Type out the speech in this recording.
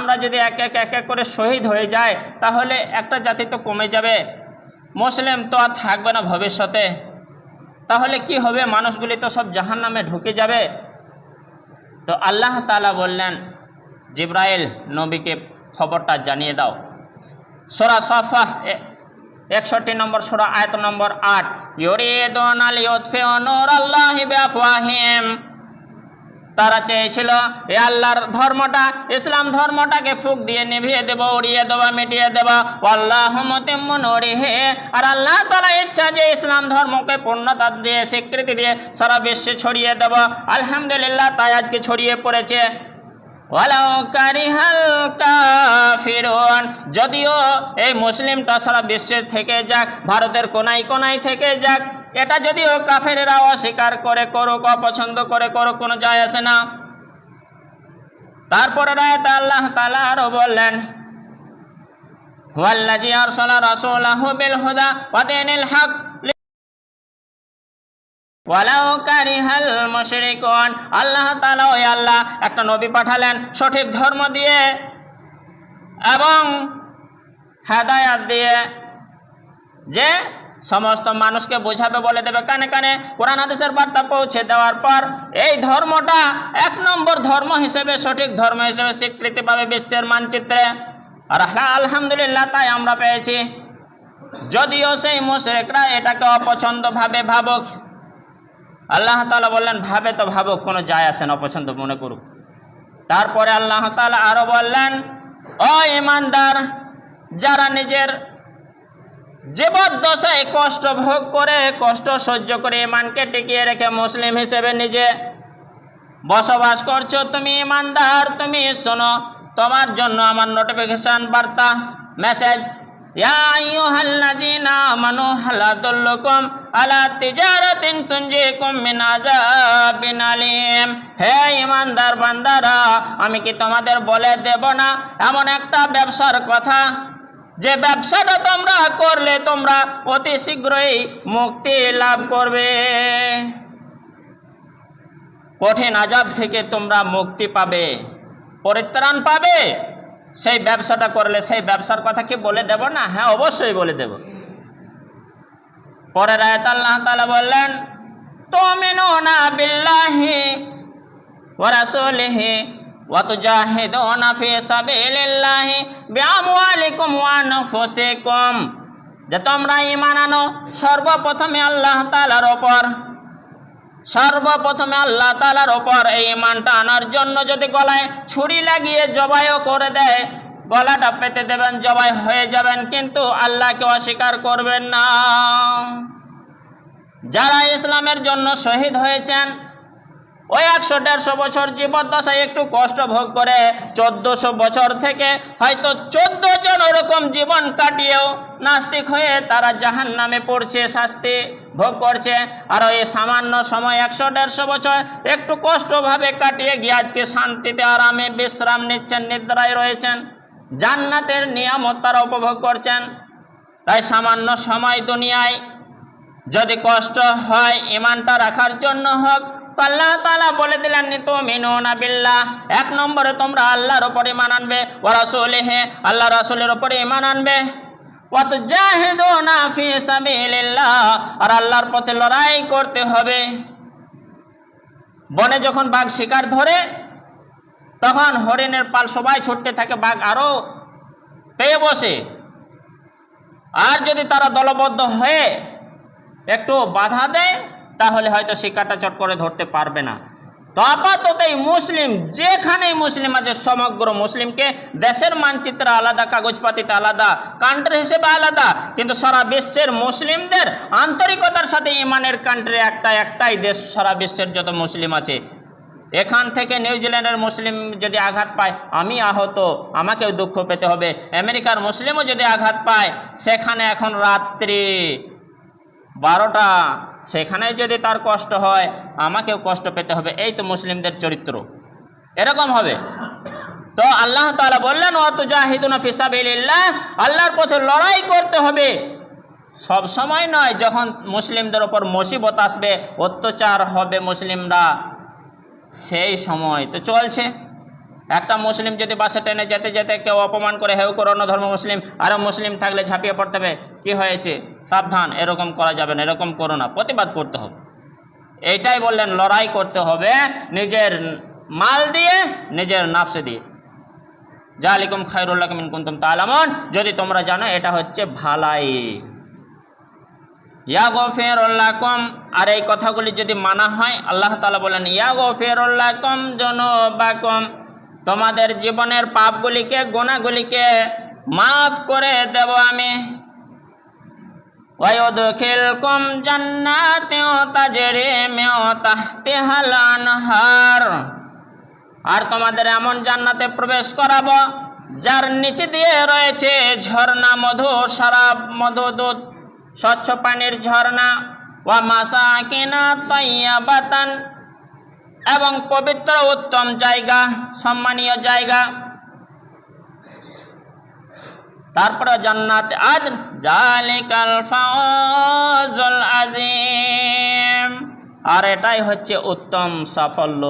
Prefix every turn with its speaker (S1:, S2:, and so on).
S1: আমরা যদি এক এক করে শহীদ হয়ে যায় তাহলে একটা জাতি তো কমে যাবে, মুসলিম তো আর থাকবে না ভবিষ্যতে। তাহলে কি হবে? মানুষগুলি তো সব জাহান্নামে ঢুকে যাবে। তো আল্লাহ তাআলা বললেন, জিবরাইল নবীকে খবরটা জানিয়ে দাও। সূরা সাফফাহ 61 নম্বর সূরা আয়াত নম্বর 8, ইউরিদুনা লিউতফিউ নূরাল্লাহি বিআফওয়াহিহিম। তারা চেয়েছিল এ আল্লাহর ধর্মটা, ইসলাম ধর্মটাকে ফুঁক দিয়ে নিভিয়ে দেব, উড়িয়ে দেব, মিটিয়ে দেব। ওয়াল্লাহু মুতিম্মু নূরিহি, আর আল্লাহ তাআলা ইচ্ছা যে ইসলাম ধর্মকে পূর্ণতা দিয়ে, স্বীকৃতি দিয়ে সারা বিশ্বে ছড়িয়ে দেব। আলহামদুলিল্লাহ, তাই আজকে ছড়িয়ে পড়েছে। ওয়ালাউ কারিহাল কাফিরুন, যদিও এই মুসলিমটা সারা বিশ্বে থেকে যাক, ভারতের কোনায় কোনায় থেকে যাক, এটা যদিও কাফেরেরা অস্বীকার করে করুক, অপছন্দ করে করুক, কোনো যায় আসে না। তারপরে আয়াতে আল্লাহ তাআলা আরো বললেন, হুয়াল্লাযী আরসালা রাসূলাহু বিল হুদা ওয়া দীনিল হক ওয়ালাউ কারিহাল মুশরিকুন। আল্লাহ তাআলা, ওই আল্লাহ একটা নবী পাঠালেন সঠিক ধর্ম দিয়ে এবং হেদায়েত দিয়ে, যে সমস্ত মানুষকে বোঝাবে, বলে দেবে, কানে কানে কোরআন হাদিসের বার্তা পৌঁছে দেওয়ার পর এই ধর্মটা 1 নম্বর ধর্ম হিসেবে, সঠিক ধর্ম হিসেবে স্বীকৃতি পাবে বিশ্বের মানচিত্রে। আর আলহামদুলিল্লাহ, তাই আমরা পেয়েছি। যদিও সেই মুশরিকরা এটাকে অপছন্দ ভাবে, ভাবুক। আল্লাহ তাআলা বললেন, ভাবে তো ভাবুক, কোনো যায় আসে না, অপছন্দ মনে করুক। তারপরে আল্লাহ তাআলা আরো বললেন, ও ঈমানদার, যারা নিজের জীবদ্দশায় কষ্ট ভোগ করে, কষ্ট সহ্য করে ঈমানকে টিকিয়ে রেখে মুসলিম হিসেবে নিজে বসবাস করছো, তুমি ঈমানদার, তুমি শোনো, তোমার জন্য আমার নোটিফিকেশন বার্তা, মেসেজ, ইয়া আইয়ুহাল্লাযীনা আমানু হাল আদুল্লুকুম আলা তিজারাতিন তুনজিকুম মিন আযাবিন আলীম। হে ঈমানদার বান্দারা, আমি কি তোমাদের বলে দেব না এমন একটা ব্যবসার কথা, যে ব্যবসাটা তোমরা করলে তোমরা অতি শীঘ্রই মুক্তি লাভ করবে, কঠিন আযাব থেকে তোমরা মুক্তি পাবে, পরিত্রাণ পাবে। সেই ব্যবসাটা করলে, সেই ব্যবসার কথা কি বলে দেব না? হ্যাঁ, অবশ্যই বলে দেব। পরের আয়াতে আল্লাহ তাআলা বললেন, তুমিনুনা বিল্লাহি ওয়া রাসূলিহি ওয়া তুজাহিদুনা ফি সাবিলিল্লাহি বিআমওয়ালিকুম ওয়া আনফুসিকুম, যে তোমরা ঈমান আনো সর্বপ্রথমে আল্লাহ তাআলার ওপর, সর্বপ্রথমে আল্লাহ তাআলার ওপর। এই ঈমানটা আনার জন্য যদি গলায় ছুরি লাগিয়ে জবাইও করে দেয়, গলাটা পেতে দেবেন, জবাই হয়ে যাবেন, কিন্তু আল্লাহকে অস্বীকার করবেন না। যারা ইসলামের জন্য শহীদ হয়েছেন, ওই 100-150 বছর জীবদ্দশায় একটু কষ্ট ভোগ করে 1400 বছর থেকে হয়তো 14 জন ওরকম জীবন কাটিয়েও নাস্তিক হয়ে তারা জাহান্নামে পড়ছে, শাস্তি ভোগ করছে। আর ওই সামান্য সময় 100-150 বছর একটু কষ্টভাবে কাটিয়ে গিয়ে আজকে শান্তিতে আরামে বিশ্রাম নিচ্ছেন, নিদ্রায় রয়েছেন, জান্নাতের নিয়ামত তারা উপভোগ করছেন। তাই সামান্য সময় দুনিয়ায় যদি কষ্ট হয়, ঈমানটা রাখার জন্য হোক, তো আল্লাহ তাআলা বলে দিলেন, তুমিনুনা বিল্লাহ, 1 নম্বরে তোমরা আল্লাহর উপর ঈমান আনবে, ওয়া রাসূলিহি, আল্লাহ রাসূলের উপর ঈমান আনবে, ওয়া তুজাহিদুনা ফি সাবিলিল্লাহ, আর আল্লাহর পথে লড়াই করতে হবে। বনে যখন বাঘ শিকার ধরে, তখন হরিণের পাল সবাই ছুটতে থাকে, বাঘ আরো পেয়ে বসে। আর যদি তারা দলবদ্ধ হয়ে একটু বাধা দেয়, তাহলে হয়তো শিকারটা চট করে ধরতে পারবে না। তো আপাতত এই মুসলিম, যেখানেই মুসলিম আছে, সমগ্র মুসলিমকে দেশের মানচিত্র আলাদা, কাগজপাতিতে আলাদা, কান্ট্রি হিসেবে আলাদা, কিন্তু সারা বিশ্বের মুসলিমদের আন্তরিকতার সাথে ঈমানের কান্ট্রি একটাই দেশ, সারা বিশ্বের যত মুসলিম আছে। এখান থেকে নিউজিল্যান্ডের মুসলিম যদি আঘাত পায়, আমি আহত, আমাকেও দুঃখ পেতে হবে। আমেরিকার মুসলিমও যদি আঘাত পায়, সেখানে এখন রাত্রি 12টা, সেখানে যদি তার কষ্ট হয়, আমাকেও কষ্ট পেতে হবে। এই তো মুসলিমদের চরিত্র, এরকম হবে। তো আল্লাহ তাআলা বললেন, ওয়া তুজাহিদুনা ফি সাবিলিল্লাহ, আল্লাহর পথে লড়াই করতে হবে। সব সময় নয়, যখন মুসলিমদের ওপর মুসিবত আসবে, অত্যাচার হবে মুসলিমরা, সেই সময় তো চলছে। একটা মুসলিম যদি বাসে ট্রেনে যেতে যেতে কেউ অপমান করে হেউ করে অন্য ধর্ম মুসলিম, আরও মুসলিম থাকলে ঝাঁপিয়ে পড়তে হবে, কি হয়েছে, সাবধান, এরকম করা যাবে না, এরকম করো না, প্রতিবাদ করতে হবে। এইটাই বললেন, লড়াই করতে হবে নিজের মাল দিয়ে, নিজের নাফসে দিয়ে। জালিকুম খায়রুল লাকুম ইন কুনতুম তা'লামুন, যদি তোমরা জানো এটা হচ্ছে ভালাই। ইয়াগফিরুল লাকুম, আর এই কথাগুলি যদি মানা হয়, আল্লাহ তাআলা বলেন ইয়াগফিরুল লাকুম যুনুবাকুম, তোমাদের জীবনের পাপগুলিকে, গুনাহগুলিকে মাফ করে দেব আমি। ওয়ায়ুদখিলকুম জান্নাতিন তাজরি মিন তাহতিহাল আনহার, আর তোমাদের এমন জান্নাতে প্রবেশ করাবো যার নিচে দিয়ে রয়েছে ঝর্ণা, মধু, শরাব, মধু, দুধ, স্বচ্ছ পানির ঝর্ণা। ওয়া মাসাকিনা তাইয়্যিবাতান, এবং পবিত্র উত্তম জায়গা, সম্মানীয় জায়গা। তারপরে জান্নাত আদন, জালিকাল ফাওজুল আযীম, আর এটাই হচ্ছে উত্তম সাফল্য।